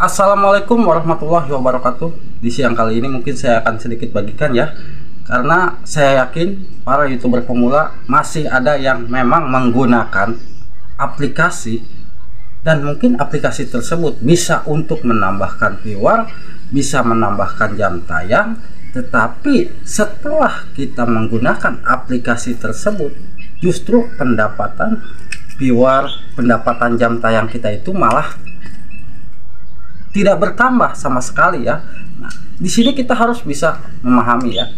Assalamualaikum warahmatullahi wabarakatuh. Di siang kali ini mungkin saya akan sedikit bagikan ya, karena saya yakin para YouTuber pemula masih ada yang memang menggunakan aplikasi, dan mungkin aplikasi tersebut bisa untuk menambahkan viewer, bisa menambahkan jam tayang, tetapi setelah kita menggunakan aplikasi tersebut justru pendapatan viewer, pendapatan jam tayang kita itu malah tidak bertambah sama sekali ya. Nah, di sini kita harus bisa memahami ya,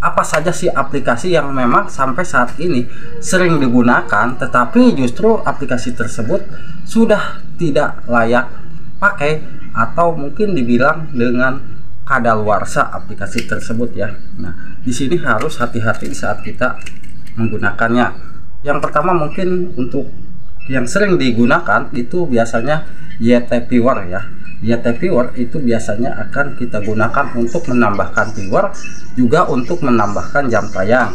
apa saja sih aplikasi yang memang sampai saat ini sering digunakan, tetapi justru aplikasi tersebut sudah tidak layak pakai atau mungkin dibilang dengan kadaluarsa aplikasi tersebut ya. Nah, di sini harus hati-hati saat kita menggunakannya. Yang pertama mungkin untuk yang sering digunakan itu biasanya YT Viewer ya. YT Viewer itu biasanya akan kita gunakan untuk menambahkan viewer, juga untuk menambahkan jam tayang.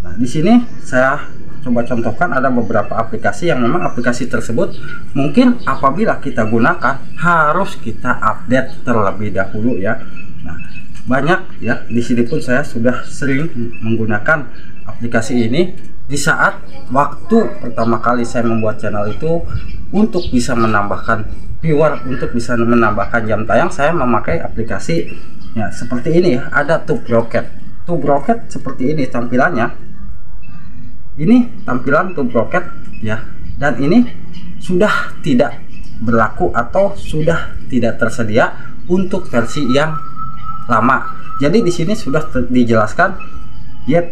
Nah, di sini saya coba contohkan ada beberapa aplikasi yang memang aplikasi tersebut mungkin apabila kita gunakan harus kita update terlebih dahulu ya. Nah, banyak ya, di sini pun saya sudah sering menggunakan aplikasi ini di saat waktu pertama kali saya membuat channel itu untuk bisa menambahkan viewer, untuk bisa menambahkan jam tayang. Saya memakai aplikasi ya seperti ini ya, ada Tubrocket. Tubrocket seperti ini tampilannya. Ini tampilan Tubrocket ya, dan ini sudah tidak berlaku atau sudah tidak tersedia untuk versi yang lama. Jadi di sini sudah dijelaskan ya,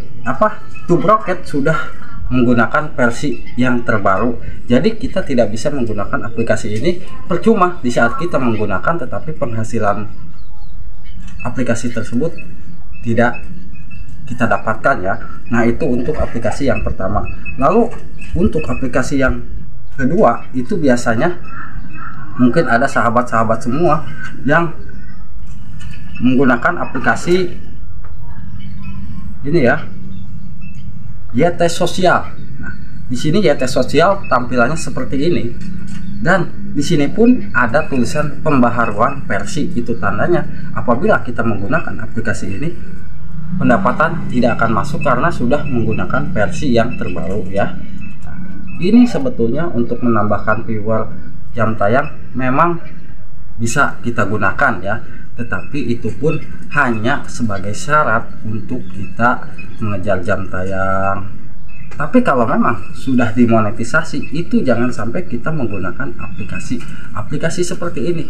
Tubrocket sudah menggunakan versi yang terbaru. Jadi kita tidak bisa menggunakan aplikasi ini, percuma di saat kita menggunakan tetapi penghasilan aplikasi tersebut tidak kita dapatkan ya. Nah, itu untuk aplikasi yang pertama. Lalu untuk aplikasi yang kedua itu biasanya mungkin ada sahabat-sahabat semua yang menggunakan aplikasi ini ya, YT Sosial. Nah, di sini YT Sosial tampilannya seperti ini, dan di sini pun ada tulisan pembaharuan versi. Itu tandanya apabila kita menggunakan aplikasi ini pendapatan tidak akan masuk karena sudah menggunakan versi yang terbaru ya. Nah, ini sebetulnya untuk menambahkan viewer, jam tayang memang bisa kita gunakan ya, tetapi itu pun hanya sebagai syarat untuk kita mengejar jam tayang. Tapi kalau memang sudah dimonetisasi, itu jangan sampai kita menggunakan aplikasi seperti ini.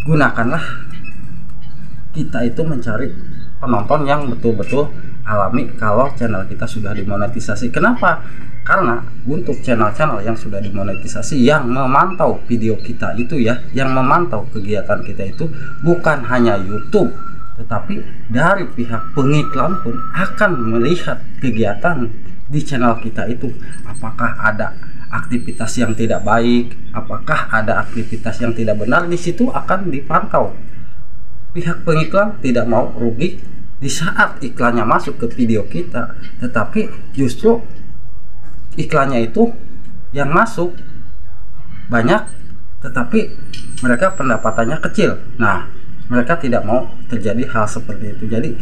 Gunakanlah kita itu mencari penonton yang betul-betul alami kalau channel kita sudah dimonetisasi. Kenapa? Karena untuk channel-channel yang sudah dimonetisasi, yang memantau video kita itu ya, yang memantau kegiatan kita itu bukan hanya YouTube, tetapi dari pihak pengiklan pun akan melihat kegiatan di channel kita itu. Apakah ada aktivitas yang tidak baik, apakah ada aktivitas yang tidak benar, di situ akan dipantau. Pihak pengiklan tidak mau rugi di saat iklannya masuk ke video kita, tetapi justru iklannya itu yang masuk banyak tetapi mereka pendapatannya kecil. Nah, mereka tidak mau terjadi hal seperti itu. Jadi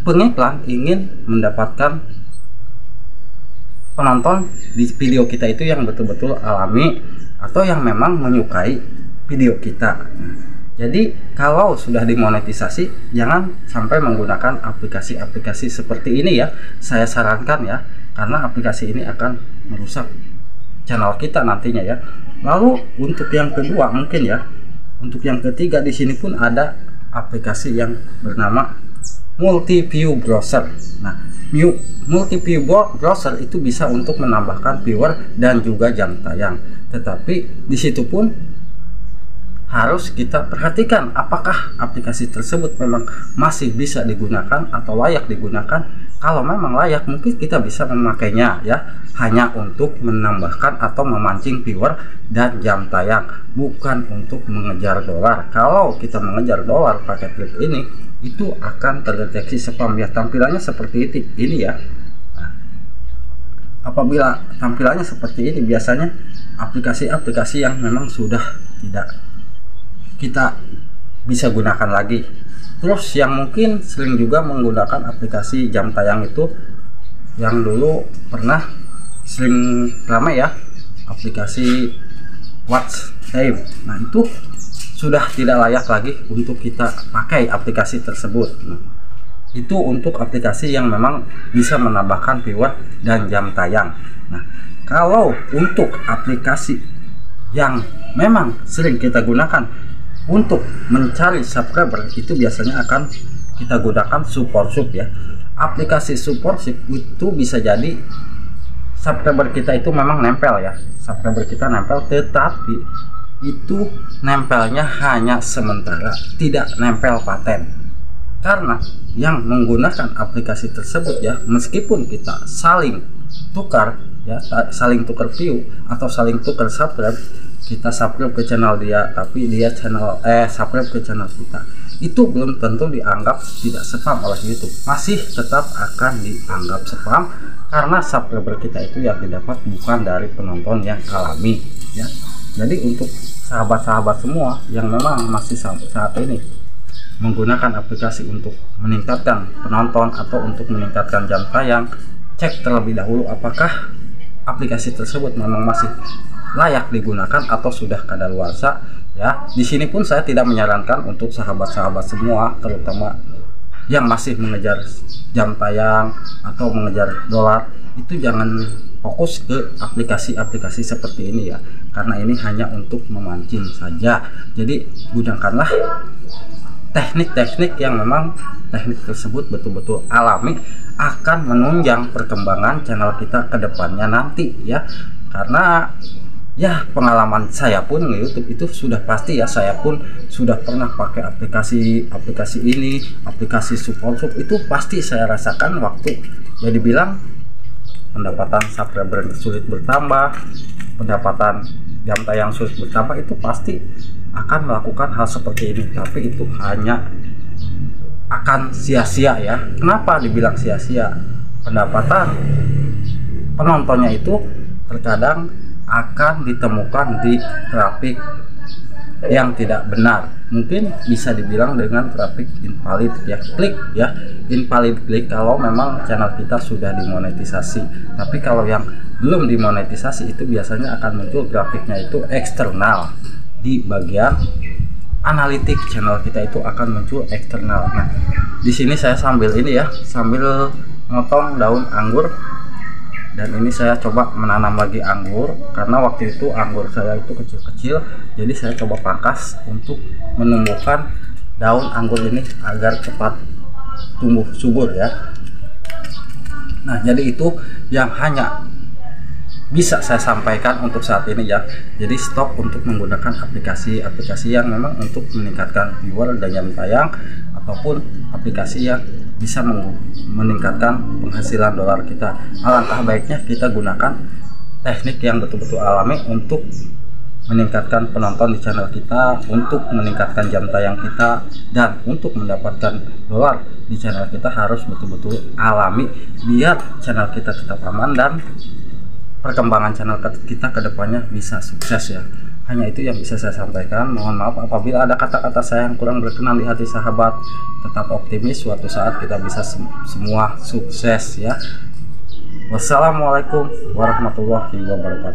pengiklan ingin mendapatkan penonton di video kita itu yang betul-betul alami atau yang memang menyukai video kita. Jadi kalau sudah dimonetisasi, jangan sampai menggunakan aplikasi-aplikasi seperti ini ya. Saya sarankan ya, karena aplikasi ini akan merusak channel kita nantinya ya. Lalu untuk yang kedua mungkin ya, untuk yang ketiga di sini pun ada aplikasi yang bernama Multiview Browser. Nah, Multiview Browser itu bisa untuk menambahkan viewer dan juga jam tayang. Tetapi di situ pun harus kita perhatikan apakah aplikasi tersebut memang masih bisa digunakan atau layak digunakan. Kalau memang layak, mungkin kita bisa memakainya ya, hanya untuk menambahkan atau memancing viewer dan jam tayang, bukan untuk mengejar dolar. Kalau kita mengejar dolar pakai trik ini, itu akan terdeteksi spam ya. Tampilannya seperti ini ya. Nah, apabila tampilannya seperti ini, biasanya aplikasi-aplikasi yang memang sudah tidak kita bisa gunakan lagi. Terus yang mungkin sering juga menggunakan aplikasi jam tayang itu, yang dulu pernah sering ramai ya, aplikasi Watch Time. Nah itu sudah tidak layak lagi untuk kita pakai aplikasi tersebut. Nah, itu untuk aplikasi yang memang bisa menambahkan viewer dan jam tayang. Nah, kalau untuk aplikasi yang memang sering kita gunakan untuk mencari subscriber, itu biasanya akan kita gunakan Supershop ya. Aplikasi Supershop itu bisa jadi subscriber kita itu memang nempel ya, subscriber kita nempel, tetapi itu nempelnya hanya sementara, tidak nempel paten. Karena yang menggunakan aplikasi tersebut ya, meskipun kita saling tukar ya, saling tukar view atau saling tukar subscribe, kita subscribe ke channel dia tapi dia subscribe ke channel kita, itu belum tentu dianggap tidak spam oleh YouTube, masih tetap akan dianggap spam karena subscriber kita itu yang didapat bukan dari penonton yang alami ya. Jadi untuk sahabat-sahabat semua yang memang masih saat ini menggunakan aplikasi untuk meningkatkan penonton atau untuk meningkatkan jam tayang, cek terlebih dahulu apakah aplikasi tersebut memang masih layak digunakan atau sudah kadaluarsa ya. Di sini pun saya tidak menyarankan untuk sahabat-sahabat semua, terutama yang masih mengejar jam tayang atau mengejar dolar, itu jangan fokus ke aplikasi-aplikasi seperti ini ya, karena ini hanya untuk memancing saja. Jadi gunakanlah teknik-teknik yang memang teknik tersebut betul-betul alami, akan menunjang perkembangan channel kita ke depannya nanti ya. Karena ya pengalaman saya pun di YouTube itu sudah pasti ya, saya pun sudah pernah pakai aplikasi ini, aplikasi Supershop, itu pasti saya rasakan waktu ya dibilang pendapatan subscriber sulit bertambah, pendapatan jam tayang sulit bertambah, itu pasti akan melakukan hal seperti ini, tapi itu hanya akan sia-sia ya. Kenapa dibilang sia-sia? Pendapatan penontonnya itu terkadang akan ditemukan di traffic yang tidak benar, mungkin bisa dibilang dengan traffic invalid ya, klik ya, invalid klik kalau memang channel kita sudah dimonetisasi. Tapi kalau yang belum dimonetisasi itu biasanya akan muncul grafiknya itu eksternal. Di bagian analitik channel kita itu akan muncul eksternal. Nah, di sini saya sambil ini ya, sambil motong daun anggur, dan ini saya coba menanam lagi anggur karena waktu itu anggur saya itu kecil-kecil, jadi saya coba pangkas untuk menumbuhkan daun anggur ini agar cepat tumbuh subur ya. Nah, jadi itu yang hanya bisa saya sampaikan untuk saat ini ya. Jadi stop untuk menggunakan aplikasi-aplikasi yang memang untuk meningkatkan viewer dan jam tayang, ataupun aplikasi yang bisa meningkatkan penghasilan dolar kita. Alangkah baiknya kita gunakan teknik yang betul-betul alami untuk meningkatkan penonton di channel kita, untuk meningkatkan jam tayang kita, dan untuk mendapatkan dolar di channel kita harus betul-betul alami biar channel kita tetap aman dan perkembangan channel kita ke depannya bisa sukses ya. Hanya itu yang bisa saya sampaikan. Mohon maaf apabila ada kata-kata saya yang kurang berkenan di hati sahabat. Tetap optimis, suatu saat kita bisa semua sukses ya. Wassalamualaikum warahmatullahi wabarakatuh.